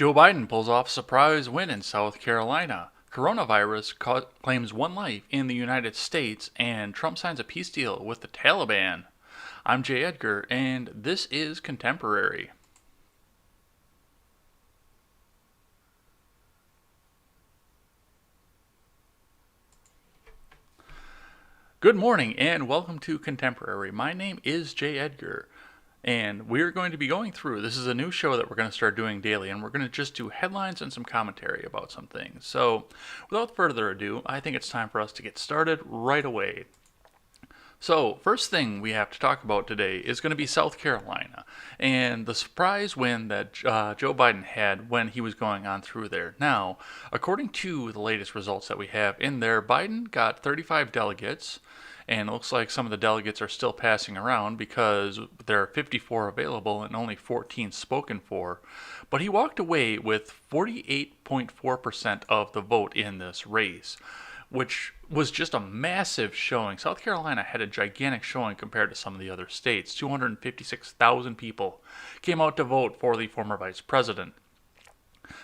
Joe Biden pulls off surprise win in South Carolina. Coronavirus claims one life in the United States, and Trump signs a peace deal with the Taliban. I'm Jay Edgar, and this is Contemporary. Good morning, and welcome to Contemporary. My name is Jay Edgar. And we're going to be going through, this is a new show that we're going to start doing daily, and we're going to just do headlines and some commentary about some things. So, without further ado, I think it's time for us to get started right away. So, first thing we have to talk about today is going to be South Carolina and the surprise win that Joe Biden had when he was going on through there. Now, according to the latest results that we have in there, Biden got 35 delegates, and it looks like some of the delegates are still passing around because there are 54 available and only 14 spoken for. But he walked away with 48.4% of the vote in this race, which was just a massive showing. South Carolina had a gigantic showing compared to some of the other states. 256,000 people came out to vote for the former vice president.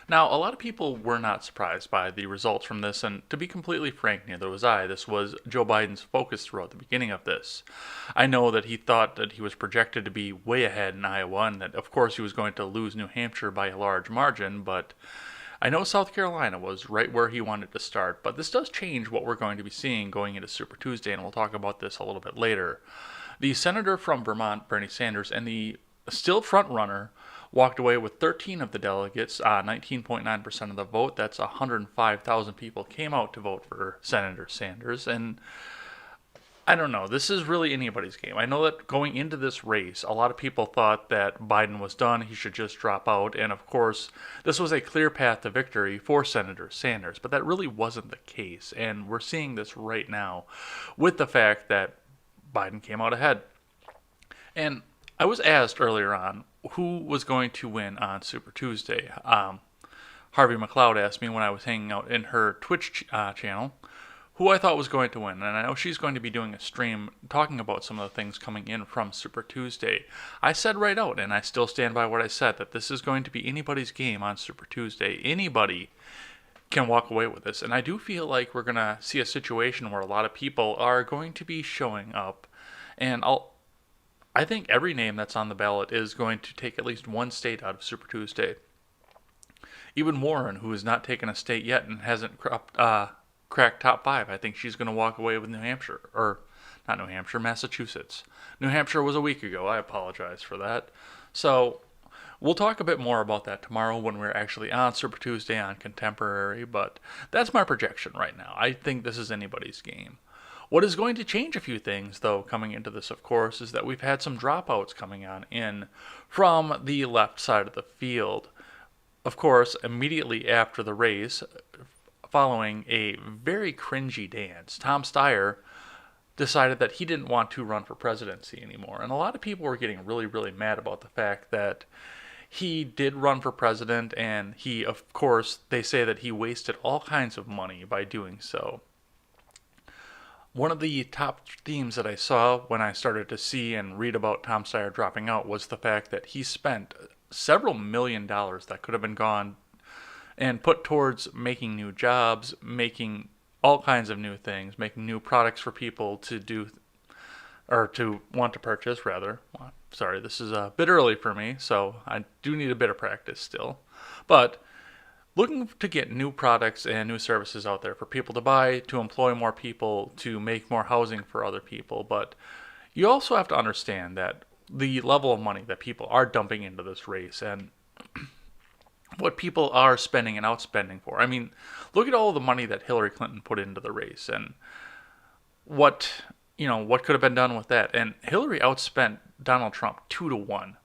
Now, a lot of people were not surprised by the results from this, and to be completely frank, neither was I. This was Joe Biden's focus throughout the beginning of this. I know that he thought that he was projected to be way ahead in Iowa, and that, of course, he was going to lose New Hampshire by a large margin, but I know South Carolina was right where he wanted to start. But this does change what we're going to be seeing going into Super Tuesday, and we'll talk about this a little bit later. The senator from Vermont, Bernie Sanders, and the still front runner walked away with 13 of the delegates, 19.9% of the vote. That's 105,000 people came out to vote for Senator Sanders. And I don't know, this is really anybody's game. I know that going into this race, a lot of people thought that Biden was done, he should just drop out. And of course, this was a clear path to victory for Senator Sanders. But that really wasn't the case. And we're seeing this right now with the fact that Biden came out ahead. And I was asked earlier on who was going to win on Super Tuesday. Harvey McLeod asked me when I was hanging out in her Twitch channel who I thought was going to win. And I know she's going to be doing a stream talking about some of the things coming in from Super Tuesday. I said right out, and I still stand by what I said, that this is going to be anybody's game on Super Tuesday. Anybody can walk away with this. And I do feel like we're going to see a situation where a lot of people are going to be showing up. And I think every name that's on the ballot is going to take at least one state out of Super Tuesday. Even Warren, who has not taken a state yet and hasn't cracked top 5, I think she's going to walk away with New Hampshire. Or, not New Hampshire, Massachusetts. New Hampshire was a week ago. I apologize for that. So, we'll talk a bit more about that tomorrow when we're actually on Super Tuesday on Contemporary, but that's my projection right now. I think this is anybody's game. What is going to change a few things, though, coming into this, of course, is that we've had some dropouts coming on in from the left side of the field. Of course, immediately after the race, following a very cringy dance, Tom Steyer decided that he didn't want to run for presidency anymore. And a lot of people were getting really, really mad about the fact that he did run for president, and he, of course, they say that he wasted all kinds of money by doing so. One of the top themes that I saw when I started to see and read about Tom Steyer dropping out was the fact that he spent several $1,000,000 that could have been gone and put towards making new jobs, making all kinds of new things, making new products for people to do, or to want to purchase, rather. Sorry, this is a bit early for me, so I do need a bit of practice still. But looking to get new products and new services out there for people to buy, to employ more people, to make more housing for other people. But you also have to understand that the level of money that people are dumping into this race and what people are spending and outspending for. I mean, look at all the money that Hillary Clinton put into the race and what could have been done with that. And Hillary outspent Donald Trump 2-1.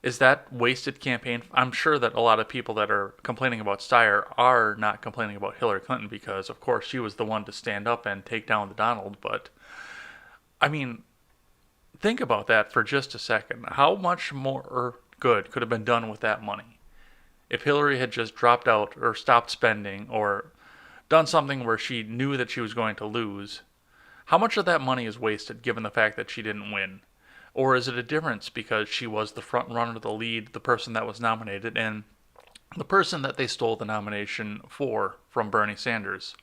Is that wasted campaign? I'm sure that a lot of people that are complaining about Steyer are not complaining about Hillary Clinton because, of course, she was the one to stand up and take down the Donald. But, I mean, think about that for just a second. How much more good could have been done with that money if Hillary had just dropped out or stopped spending or done something where she knew that she was going to lose? How much of that money is wasted given the fact that she didn't win? Or is it a difference because she was the front runner, the lead, the person that was nominated, and the person that they stole the nomination for from Bernie Sanders.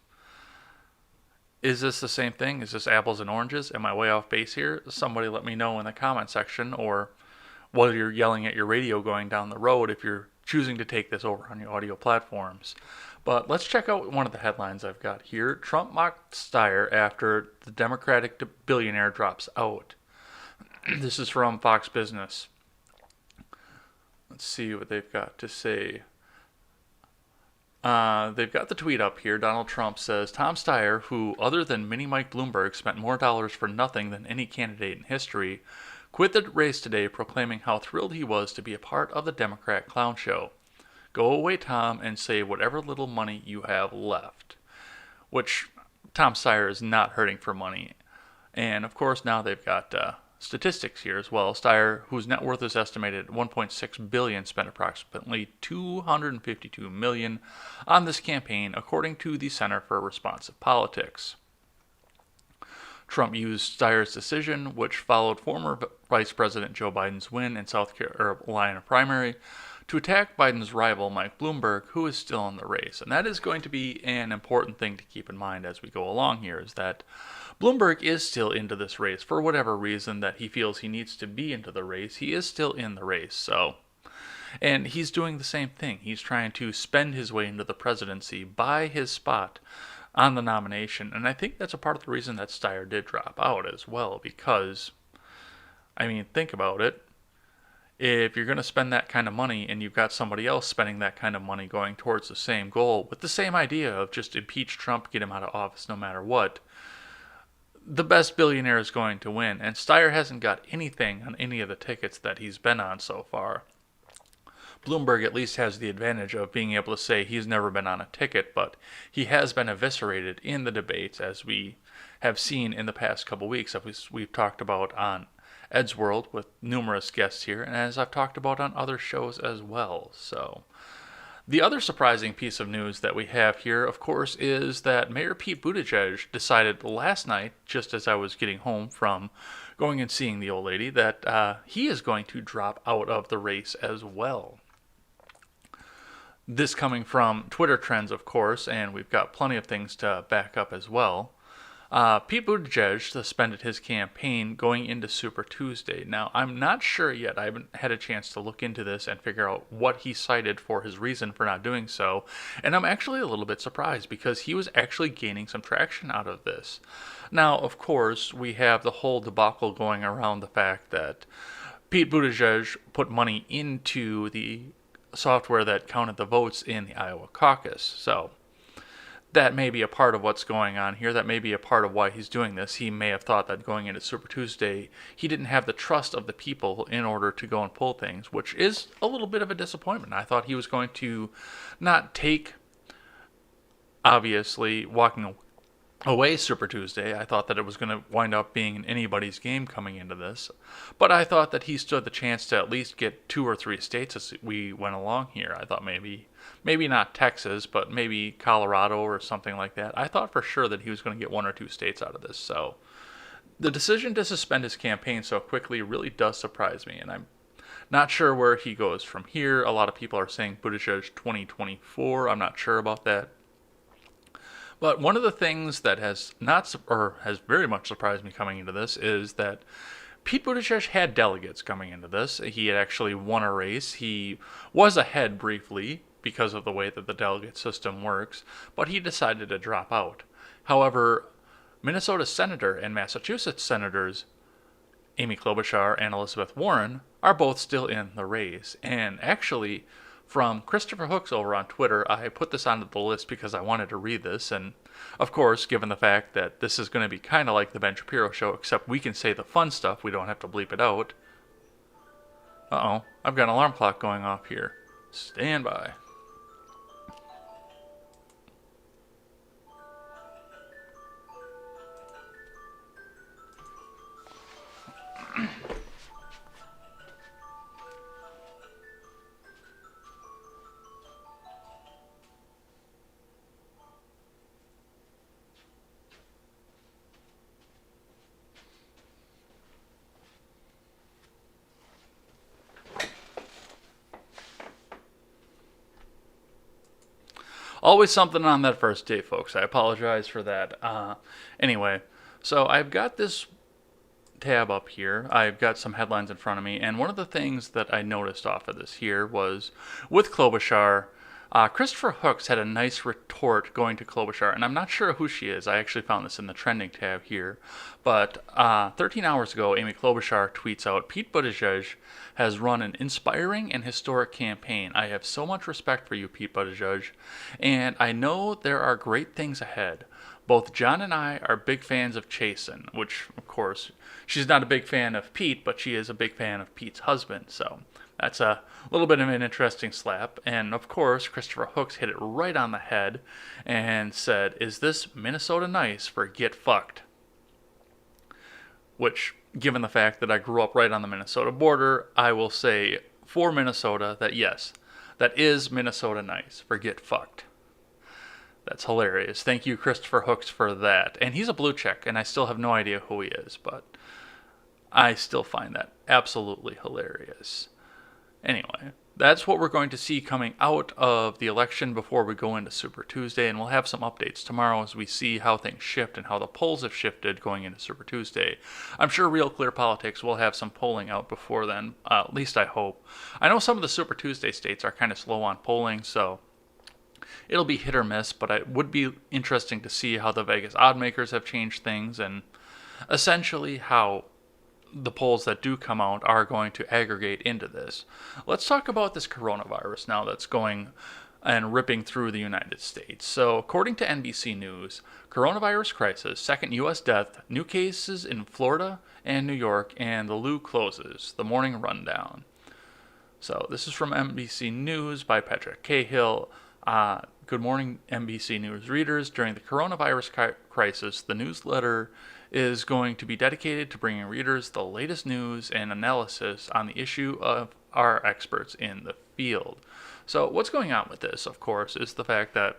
Is this the same thing? Is this apples and oranges? Am I way off base here? Somebody let me know in the comment section, or while you're yelling at your radio going down the road if you're choosing to take this over on your audio platforms. But let's check out one of the headlines I've got here. Trump mocked Steyer after the Democratic billionaire drops out. This is from Fox Business. Let's see what they've got to say. They've got the tweet up here. Donald Trump says, Tom Steyer, who, other than Mini Mike Bloomberg, spent more dollars for nothing than any candidate in history, quit the race today, proclaiming how thrilled he was to be a part of the Democrat clown show. Go away, Tom, and save whatever little money you have left. Which, Tom Steyer is not hurting for money. And, of course, now they've got statistics here as well. Steyer, whose net worth is estimated at $1.6 billion, spent approximately $252 million on this campaign, according to the Center for Responsive Politics. Trump used Steyer's decision, which followed former Vice President Joe Biden's win in South Carolina primary, to attack Biden's rival Mike Bloomberg, who is still in the race. And that is going to be an important thing to keep in mind as we go along here, is that Bloomberg is still into this race. For whatever reason that he feels he needs to be into the race, he is still in the race. So, and he's doing the same thing. He's trying to spend his way into the presidency, buy his spot on the nomination. And I think that's a part of the reason that Steyer did drop out as well, because, I mean, think about it. If you're going to spend that kind of money and you've got somebody else spending that kind of money going towards the same goal with the same idea of just impeach Trump, get him out of office no matter what, the best billionaire is going to win. And Steyer hasn't got anything on any of the tickets that he's been on so far. Bloomberg at least has the advantage of being able to say he's never been on a ticket, but he has been eviscerated in the debates, as we have seen in the past couple weeks, as we've talked about on Ed's World with numerous guests here, and as I've talked about on other shows as well. So, the other surprising piece of news that we have here, of course, is that Mayor Pete Buttigieg decided last night, just as I was getting home from going and seeing the old lady, that he is going to drop out of the race as well. This coming from Twitter trends, of course, and we've got plenty of things to back up as well. Pete Buttigieg suspended his campaign going into Super Tuesday. Now, I'm not sure yet. I haven't had a chance to look into this and figure out what he cited for his reason for not doing so. And I'm actually a little bit surprised because he was actually gaining some traction out of this. Now, of course, we have the whole debacle going around the fact that Pete Buttigieg put money into the software that counted the votes in the Iowa caucus. So that may be a part of what's going on here. That may be a part of why he's doing this. He may have thought that going into Super Tuesday, he didn't have the trust of the people in order to go and pull things, which is a little bit of a disappointment. I thought he was going to not take, obviously, walking away Super Tuesday. I thought that it was going to wind up being anybody's game coming into this. But I thought that he stood the chance to at least get 2 or 3 states as we went along here. I thought maybe not Texas, but maybe Colorado or something like that. I thought for sure that he was going to get 1 or 2 states out of this. So the decision to suspend his campaign so quickly really does surprise me, and I'm not sure where he goes from here. A lot of people are saying Buttigieg 2024. I'm not sure about that. But one of the things that has very much surprised me coming into this is that Pete Buttigieg had delegates coming into this. He had actually won a race. He was ahead briefly because of the way that the delegate system works, but he decided to drop out. However, Minnesota Senator and Massachusetts Senators Amy Klobuchar and Elizabeth Warren are both still in the race. And actually, from Christopher Hooks over on Twitter, I put this onto the list because I wanted to read this. And of course, given the fact that this is going to be kind of like the Ben Shapiro show, except we can say the fun stuff, we don't have to bleep it out. Uh-oh, I've got an alarm clock going off here. Stand by. Always something on that first date, folks. I apologize for that. Anyway, so I've got this tab up here. I've got some headlines in front of me, and one of the things that I noticed off of this here was with Klobuchar, Christopher Hooks had a nice retort going to Klobuchar, and I'm not sure who she is. I actually found this in the trending tab here. But 13 hours ago, Amy Klobuchar tweets out, Pete Buttigieg has run an inspiring and historic campaign. I have so much respect for you, Pete Buttigieg, and I know there are great things ahead. Both John and I are big fans of Chasen, which, of course, she's not a big fan of Pete, but she is a big fan of Pete's husband, so that's a little bit of an interesting slap. And, of course, Christopher Hooks hit it right on the head and said, is this Minnesota nice for get fucked? Which, given the fact that I grew up right on the Minnesota border, I will say for Minnesota that yes, that is Minnesota nice for get fucked. That's hilarious. Thank you, Christopher Hooks, for that. And he's a blue check, and I still have no idea who he is, but I still find that absolutely hilarious. Anyway, that's what we're going to see coming out of the election before we go into Super Tuesday, and we'll have some updates tomorrow as we see how things shift and how the polls have shifted going into Super Tuesday. I'm sure Real Clear Politics will have some polling out before then, at least I hope. I know some of the Super Tuesday states are kind of slow on polling, so it'll be hit or miss, but it would be interesting to see how the Vegas odd makers have changed things and essentially how the polls that do come out are going to aggregate into this. Let's talk about this coronavirus now that's going and ripping through the United States. So, according to NBC News, coronavirus crisis, second U.S. death, new cases in Florida and New York, and the loo closes. The morning rundown. So, this is from NBC News by Patrick Cahill. Good morning, NBC News readers. During the coronavirus crisis, the newsletter is going to be dedicated to bringing readers the latest news and analysis on the issue of our experts in the field. So what's going on with this, of course, is the fact that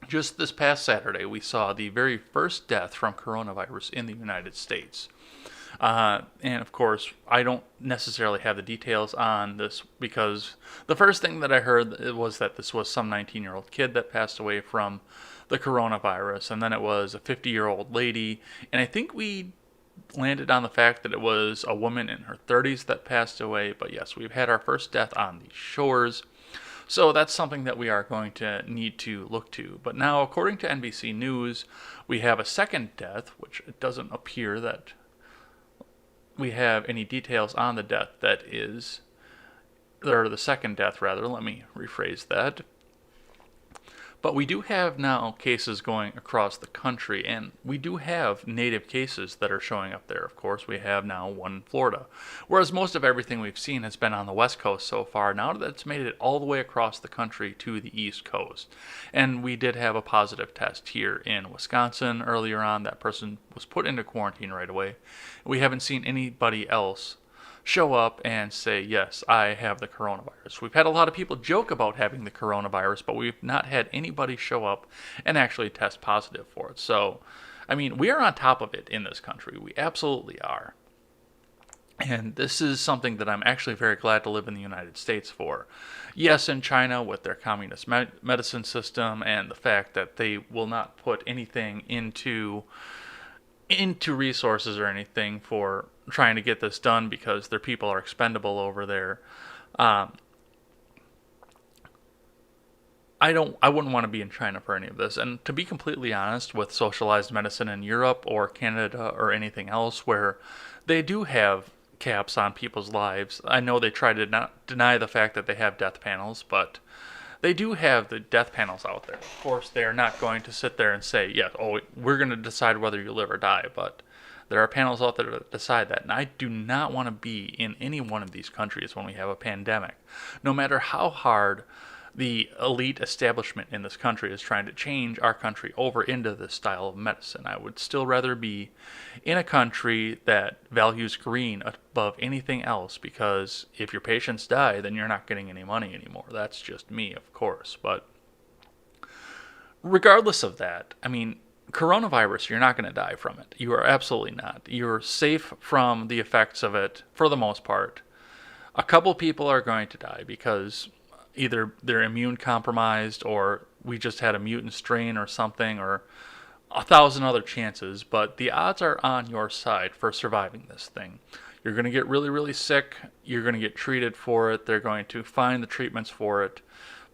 just this past Saturday, we saw the very first death from coronavirus in the United States. And of course, I don't necessarily have the details on this because the first thing that I heard was that this was some 19-year-old kid that passed away from the coronavirus, and then it was a 50-year-old lady, and I think we landed on the fact that it was a woman in her 30s that passed away. But yes, we've had our first death on these shores. So that's something that we are going to need to look to. But now, according to NBC News, we have a second death, which it doesn't appear that we have any details on the death that is, or the second death rather, let me rephrase that. But we do have now cases going across the country, and we do have native cases that are showing up there. Of course, we have now one in Florida. Whereas most of everything we've seen has been on the West Coast so far, now that it's made it all the way across the country to the East Coast. And we did have a positive test here in Wisconsin earlier on. That person was put into quarantine right away. We haven't seen anybody else show up and say, yes, I have the coronavirus. We've had a lot of people joke about having the coronavirus, but we've not had anybody show up and actually test positive for it. So, I mean, we are on top of it in this country. We absolutely are. And this is something that I'm actually very glad to live in the United States for. Yes, in China with their communist medicine system and the fact that they will not put anything into resources or anything for trying to get this done because their people are expendable over there. I wouldn't want to be in China for any of this. And to be completely honest, with socialized medicine in Europe or Canada or anything else where they do have caps on people's lives, I know they try to not deny the fact that they have death panels, but they do have the death panels out there. Of course, they are not going to sit there and say, yeah, we're going to decide whether you live or die, but there are panels out there that decide that. And I do not want to be in any one of these countries when we have a pandemic. No matter how hard the elite establishment in this country is trying to change our country over into this style of medicine, I would still rather be in a country that values green above anything else, because if your patients die, then you're not getting any money anymore. That's just me, of course. But regardless of that, I mean, coronavirus, you're not going to die from it. You are absolutely not. You're safe from the effects of it for the most part. A couple people are going to die because either they're immune compromised or we just had a mutant strain or something, or a thousand other chances, but the odds are on your side for surviving this thing. You're going to get really, really sick. You're going to get treated for it. They're going to find the treatments for it.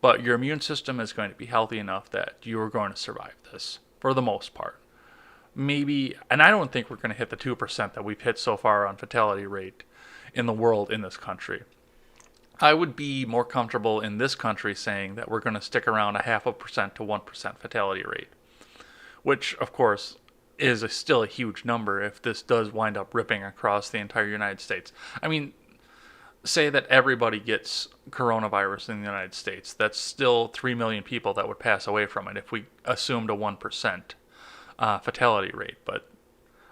But your immune system is going to be healthy enough that you are going to survive this for the most part. Maybe, and I don't think we're going to hit the 2% that we've hit so far on fatality rate in the world in this country. I would be more comfortable in this country saying that we're going to stick around a 0.5% to 1% fatality rate, which, of course, is still a huge number if this does wind up ripping across the entire United States. I mean, say that everybody gets coronavirus in the United States. That's still 3 million people that would pass away from it if we assumed a 1% fatality rate. But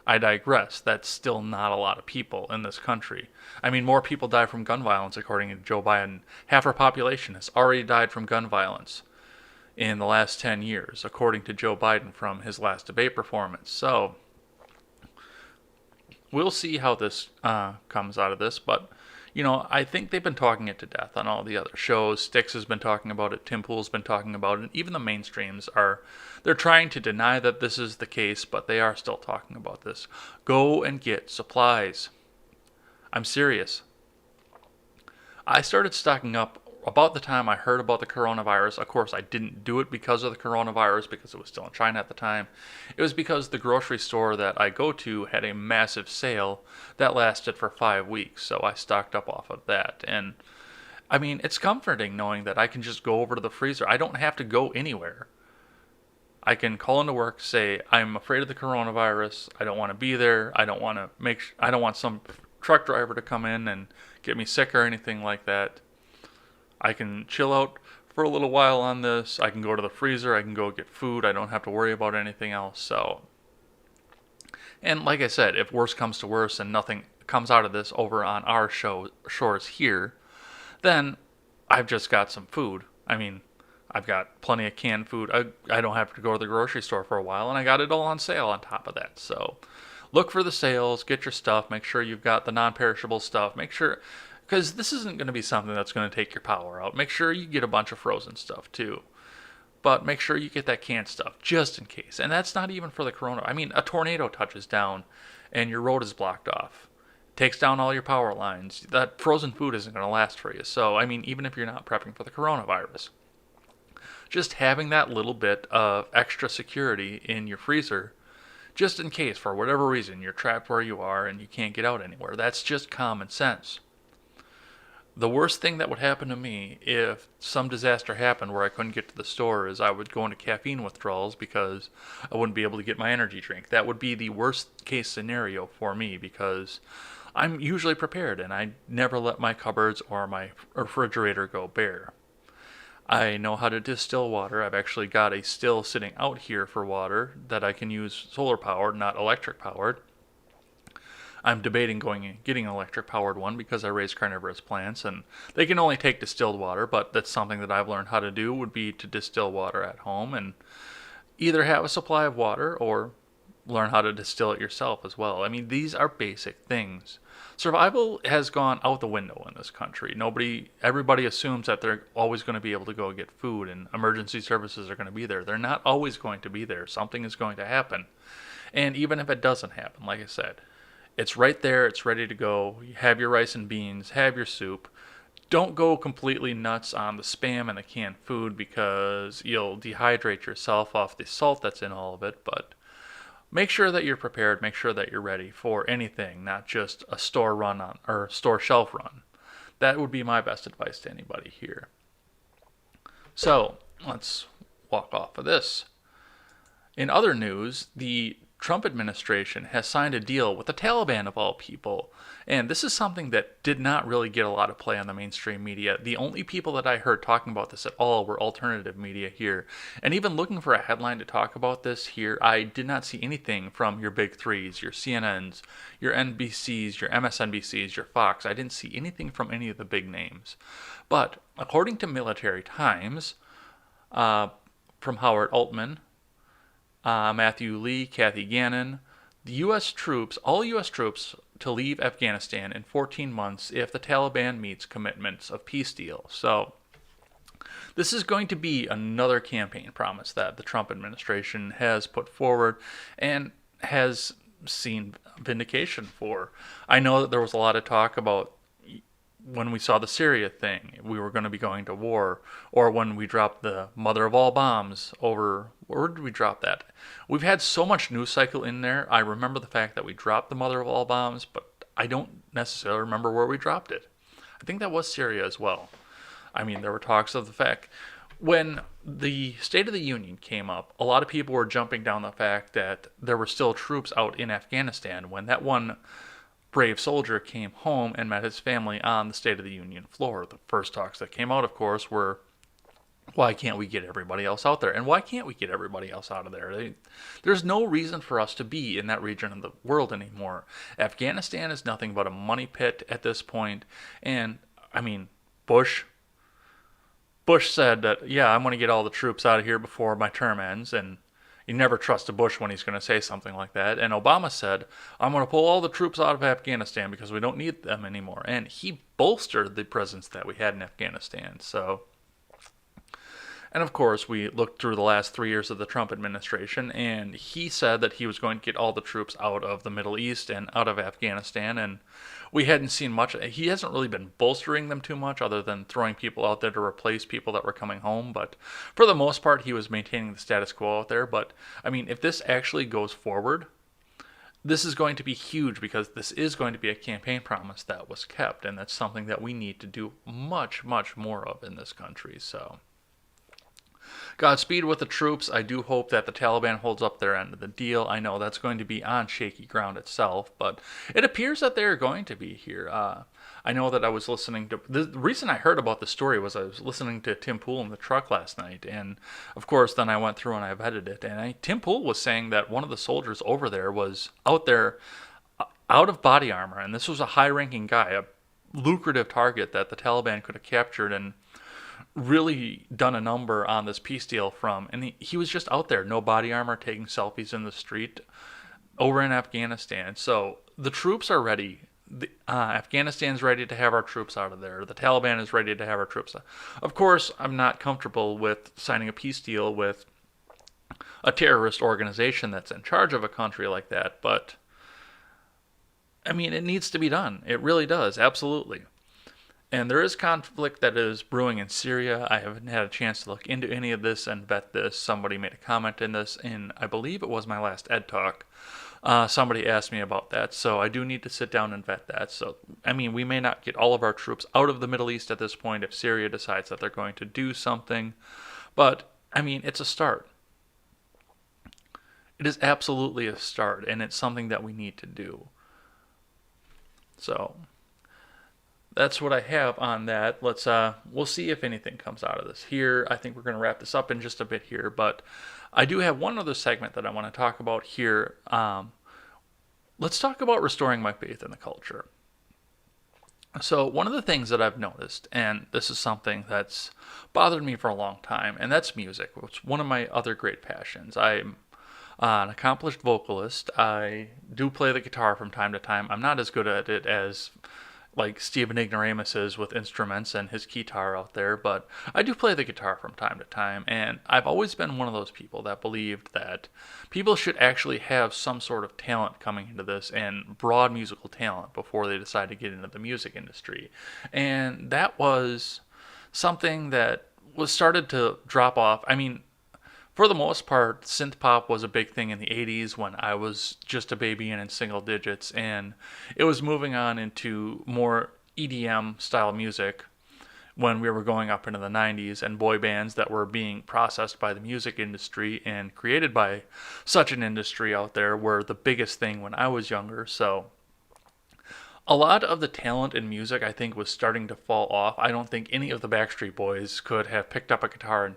I digress. That's still not a lot of people in this country. I mean, more people die from gun violence, according to Joe Biden. Half our population has already died from gun violence in the last 10 years, according to Joe Biden from his last debate performance. So, we'll see how this comes out of this, but, you know, I think they've been talking it to death on all the other shows. Styx has been talking about it, Tim Pool's been talking about it, and even the mainstreams they're trying to deny that this is the case, but they are still talking about this. Go and get supplies. I'm serious. I started stocking up about the time I heard about the coronavirus. Of course, I didn't do it because of the coronavirus, because it was still in China at the time. It was because the grocery store that I go to had a massive sale that lasted for 5 weeks, so I stocked up off of that. And, I mean, it's comforting knowing that I can just go over to the freezer. I don't have to go anywhere. I can call into work, say, I'm afraid of the coronavirus, I don't want to be there, I don't want some truck driver to come in and get me sick or anything like that. I can chill out for a little while on this. I can go to the freezer. I can go get food. I don't have to worry about anything else. So, and like I said, if worse comes to worse and nothing comes out of this over on our shores here, then I've just got some food. I mean, I've got plenty of canned food. I don't have to go to the grocery store for a while, and I got it all on sale on top of that. So, look for the sales. Get your stuff. Make sure you've got the non-perishable stuff. Make sure, because this isn't going to be something that's going to take your power out. Make sure you get a bunch of frozen stuff too. But make sure you get that canned stuff just in case. And that's not even for the corona. I mean, a tornado touches down and your road is blocked off. Takes down all your power lines. That frozen food isn't going to last for you. So, I mean, even if you're not prepping for the coronavirus, just having that little bit of extra security in your freezer, just in case, for whatever reason, you're trapped where you are and you can't get out anywhere. That's just common sense. The worst thing that would happen to me if some disaster happened where I couldn't get to the store is I would go into caffeine withdrawals because I wouldn't be able to get my energy drink. That would be the worst case scenario for me because I'm usually prepared and I never let my cupboards or my refrigerator go bare. I know how to distill water. I've actually got a still sitting out here for water that I can use solar powered, not electric powered. I'm debating going and getting an electric powered one because I raise carnivorous plants and they can only take distilled water, but that's something that I've learned how to do would be to distill water at home and either have a supply of water or learn how to distill it yourself as well. I mean, these are basic things. Survival has gone out the window in this country. Everybody assumes that they're always going to be able to go get food and emergency services are going to be there. They're not always going to be there. Something is going to happen. And even if it doesn't happen, like I said, it's right there. It's ready to go. You have your rice and beans. Have your soup. Don't go completely nuts on the Spam and the canned food because you'll dehydrate yourself off the salt that's in all of it. But make sure that you're prepared. Make sure that you're ready for anything, not just a store run or store shelf run. That would be my best advice to anybody here. So let's walk off of this. In other news, the Trump administration has signed a deal with the Taliban of all people, and this is something that did not really get a lot of play on the mainstream media. The only people that I heard talking about this at all were alternative media here, and even looking for a headline to talk about this here, I did not see anything from your big threes, your CNNs, your NBCs, your MSNBCs, your Fox. I didn't see anything from any of the big names. But according to Military Times, from Howard Altman, Matthew Lee, Kathy Gannon, all U.S. troops to leave Afghanistan in 14 months if the Taliban meets commitments of peace deal. So This is going to be another campaign promise that the Trump administration has put forward and has seen vindication for. I know that there was a lot of talk about when we saw the Syria thing, we were going to be going to war, or when we dropped the mother of all bombs over, where did we drop that? We've had so much news cycle in there. I remember the fact that we dropped the mother of all bombs, but I don't necessarily remember where we dropped it. I think that was Syria as well. I mean, there were talks of the fact when the State of the Union came up, a lot of people were jumping down the fact that there were still troops out in Afghanistan when that one brave soldier came home and met his family on the State of the Union floor. The first talks that came out, of course, were why can't we get everybody else out there? And why can't we get everybody else out of there? There's no reason for us to be in that region of the world anymore. Afghanistan is nothing but a money pit at this point. And, I mean, Bush said that, yeah, I'm going to get all the troops out of here before my term ends. And you never trust a Bush when he's going to say something like that. And Obama said, I'm going to pull all the troops out of Afghanistan because we don't need them anymore. And he bolstered the presence that we had in Afghanistan. So, and of course, we looked through the last 3 years of the Trump administration, and he said that he was going to get all the troops out of the Middle East and out of Afghanistan. And we hadn't seen much. He hasn't really been bolstering them too much other than throwing people out there to replace people that were coming home. But for the most part, he was maintaining the status quo out there. But, I mean, if this actually goes forward, this is going to be huge because this is going to be a campaign promise that was kept. And that's something that we need to do much, much more of in this country. So, Godspeed with the troops. I do hope that the Taliban holds up their end of the deal. I know that's going to be on shaky ground itself, but it appears that they're going to be here. I know that I was listening to... The reason I heard about the story was I was listening to Tim Pool in the truck last night, and of course then I went through and I vetted it, and Tim Pool was saying that one of the soldiers over there was out there out of body armor, and this was a high-ranking guy, a lucrative target that the Taliban could have captured and really done a number on this peace deal from. And he was just out there, no body armor, taking selfies in the street over in Afghanistan. So the troops are ready. Afghanistan's ready to have our troops out of there. The Taliban is ready to have our troops out. Of course, I'm not comfortable with signing a peace deal with a terrorist organization that's in charge of a country like that, but I mean, it needs to be done. It really does, absolutely. And there is conflict that is brewing in Syria. I haven't had a chance to look into any of this and vet this. Somebody made a comment in this, and I believe it was my last Ed Talk. Somebody asked me about that, so I do need to sit down and vet that. So, I mean, we may not get all of our troops out of the Middle East at this point if Syria decides that they're going to do something. But, I mean, it's a start. It is absolutely a start, and it's something that we need to do. So that's what I have on that. We'll see if anything comes out of this here. I think we're going to wrap this up in just a bit here, but I do have one other segment that I want to talk about here. Let's talk about restoring my faith in the culture. So one of the things that I've noticed, and this is something that's bothered me for a long time, and that's music, which is one of my other great passions. I'm an accomplished vocalist. I do play the guitar from time to time. I'm not as good at it as like Stephen Ignoramus is with instruments and his guitar out there, but I do play the guitar from time to time, and I've always been one of those people that believed that people should actually have some sort of talent coming into this, and broad musical talent, before they decide to get into the music industry. And that was something that was started to drop off. I mean, for the most part, synth pop was a big thing in the 80s when I was just a baby and in single digits, and it was moving on into more EDM style music when we were going up into the 90s, and boy bands that were being processed by the music industry and created by such an industry out there were the biggest thing when I was younger. So a lot of the talent in music, I think, was starting to fall off. I don't think any of the Backstreet Boys could have picked up a guitar and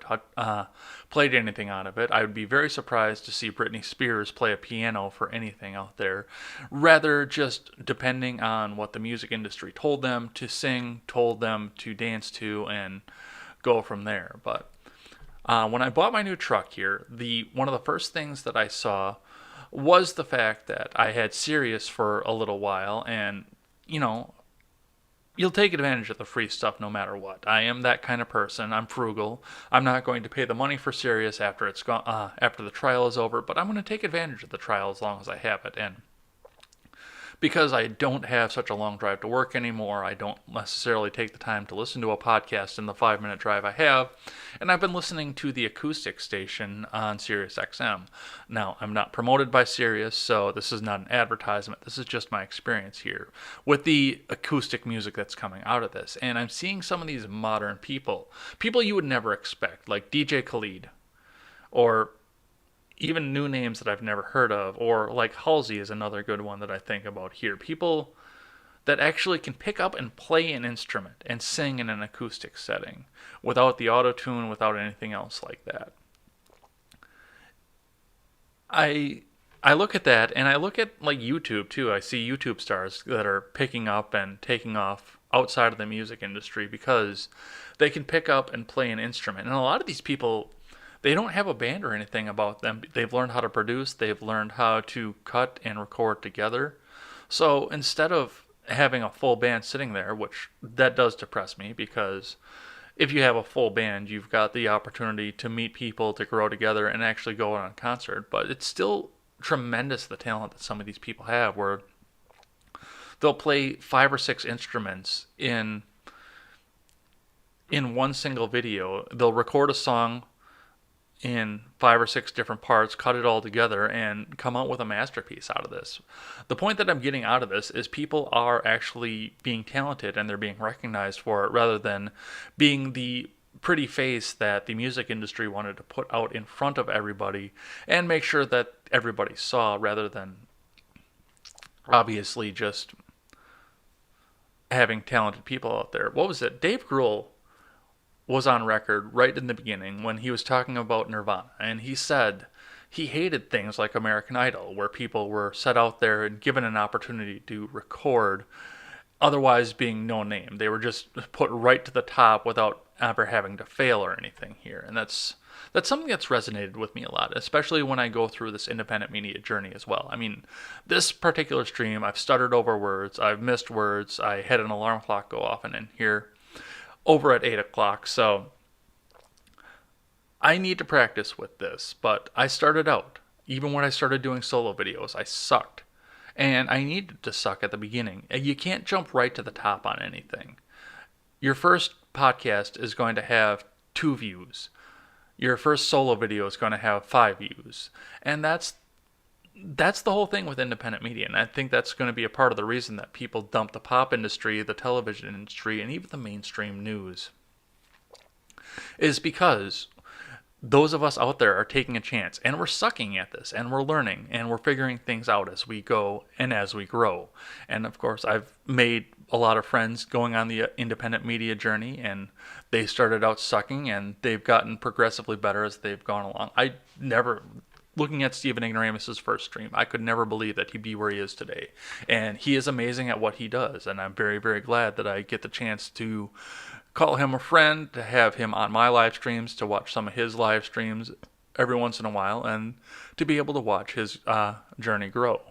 played anything out of it. I would be very surprised to see Britney Spears play a piano for anything out there. Rather, just depending on what the music industry told them to sing, told them to dance to, and go from there. But when I bought my new truck here, one of the first things that I saw was the fact that I had Sirius for a little while, and you'll take advantage of the free stuff no matter what. I am that kind of person. I'm frugal. I'm not going to pay the money for Sirius after it's gone, after the trial is over, but I'm going to take advantage of the trial as long as I have it. And because I don't have such a long drive to work anymore, I don't necessarily take the time to listen to a podcast in the 5-minute drive I have, and I've been listening to the acoustic station on Sirius XM. Now, I'm not promoted by Sirius, so this is not an advertisement. This is just my experience here with the acoustic music that's coming out of this. And I'm seeing some of these modern people you would never expect, like DJ Khalid, or even new names that I've never heard of, or like Halsey is another good one that I think about here. People that actually can pick up and play an instrument and sing in an acoustic setting without the auto-tune, without anything else like that. I look at that, and I look at like YouTube too. I see YouTube stars that are picking up and taking off outside of the music industry because they can pick up and play an instrument. And a lot of these people, they don't have a band or anything about them. They've learned how to produce. They've learned how to cut and record together. So instead of having a full band sitting there, which that does depress me, because if you have a full band, you've got the opportunity to meet people, to grow together, and actually go on a concert. But it's still tremendous, the talent that some of these people have, where they'll play 5 or 6 instruments in one single video. They'll record a song in 5 or 6 different parts, cut it all together, and come out with a masterpiece out of this. The point that I'm getting out of this is people are actually being talented and they're being recognized for it, rather than being the pretty face that the music industry wanted to put out in front of everybody and make sure that everybody saw, rather than obviously just having talented people out there. What was it? Dave Grohl was on record right in the beginning when he was talking about Nirvana, and he said he hated things like American Idol, where people were set out there and given an opportunity to record, otherwise being no name. They were just put right to the top without ever having to fail or anything here. And that's something that's resonated with me a lot, especially when I go through this independent media journey as well. I mean, this particular stream, I've stuttered over words, I've missed words, I had an alarm clock go off and in here over at 8 o'clock, so I need to practice with this. But I started out, even when I started doing solo videos, I sucked. And I needed to suck at the beginning. You can't jump right to the top on anything. Your first podcast is going to have 2 views. Your first solo video is going to have 5 views. And that's the whole thing with independent media, and I think that's going to be a part of the reason that people dump the pop industry, the television industry, and even the mainstream news, is because those of us out there are taking a chance, and we're sucking at this, and we're learning, and we're figuring things out as we go and as we grow. And of course, I've made a lot of friends going on the independent media journey, and they started out sucking, and they've gotten progressively better as they've gone along. Looking at Stephen Ignoramus's first stream, I could never believe that he'd be where he is today. And he is amazing at what he does, and I'm very, very glad that I get the chance to call him a friend, to have him on my live streams, to watch some of his live streams every once in a while, and to be able to watch his journey grow.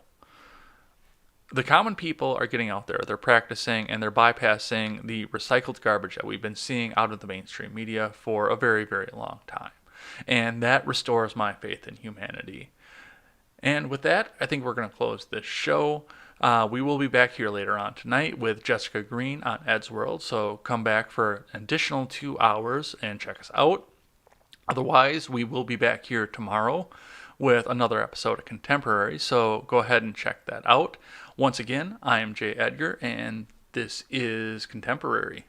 The common people are getting out there, they're practicing, and they're bypassing the recycled garbage that we've been seeing out of the mainstream media for a very, very long time. And that restores my faith in humanity. And with that, I think we're going to close this show. We will be back here later on tonight with Jessica Green on Ed's World, so come back for an additional 2 hours and check us out. Otherwise, we will be back here tomorrow with another episode of Contemporary, so go ahead and check that out. Once again, I am Jay Edgar, and this is Contemporary.